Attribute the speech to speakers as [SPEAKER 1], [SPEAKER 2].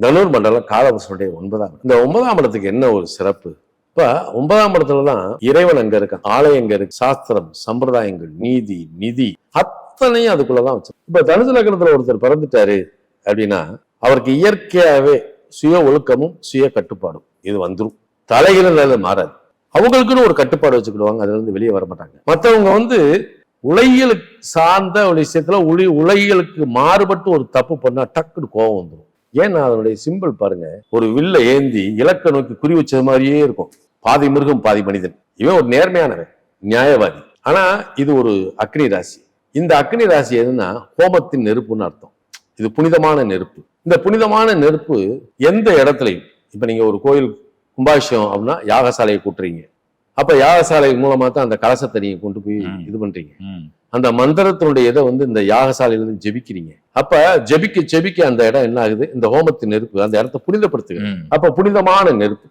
[SPEAKER 1] தனுர் மண்டலம் காலபுருஷனுடைய 9ஆம் இந்த 9ஆம் இடத்துக்கு என்ன ஒரு சிறப்பு. இப்ப 9ஆம் இடத்துலதான் இறைவன் அங்க இருக்கான், ஆலயம் அங்க இருக்கு, சாஸ்திரம், சம்பிரதாயங்கள், நீதி, நிதி அத்தனையும் அதுக்குள்ளதான் வச்சு. இப்ப தனுசு லக்னத்துல ஒருத்தர் பிறந்துட்டாரு அப்படின்னா அவருக்கு இயற்கையாவே சுய ஒழுக்கமும் சுய கட்டுப்பாடும் இது வந்துடும். தலைகிறது மாறாது. அவங்களுக்குன்னு ஒரு கட்டுப்பாடு வச்சுக்கிடுவாங்க, அதுல இருந்து வெளியே வர மாட்டாங்க. மற்றவங்க உலகியலுக்கு சார்ந்த ஒரு விஷயத்துல உலகியலுக்கு மாறுபட்டு ஒரு தப்பு பண்ணா டக்குன்னு கோபம் வந்துடும். ஏன்னா அதனுடைய சிம்பிள் பாருங்க, ஒரு வில்ல ஏந்தி இலக்க நோக்கி குறி வச்சது மாதிரியே இருக்கும். பாதி மிருகம் பாதி மனிதன். இவன் ஒரு நேர்மையானவன், நியாயவாதி. ஆனா இது ஒரு அக்னி ராசி. இந்த அக்னி ராசி எதுன்னா ஹோமத்தின் நெருப்புன்னு அர்த்தம். இது புனிதமான நெருப்பு. இந்த புனிதமான நெருப்பு எந்த இடத்துலையும், இப்ப நீங்க ஒரு கோயில் கும்பாபிஷேகம் அப்படின்னா யாகசாலையை கூட்டுறீங்க. அப்ப யாகசாலை மூலமா தான் அந்த கலசத்தை நீங்க கொண்டு போய் இது பண்றீங்க. அந்த மந்திரத்தினுடைய இதை இந்த யாகசாலையில இருந்து ஜெபிக்கிறீங்க. அப்ப ஜெபிக்க அந்த இடம் என்ன ஆகுது, இந்த ஹோமத்தின் நெருப்பு அந்த இடத்தை புனிதப்படுத்துங்க. அப்ப புனிதமான நெருப்பு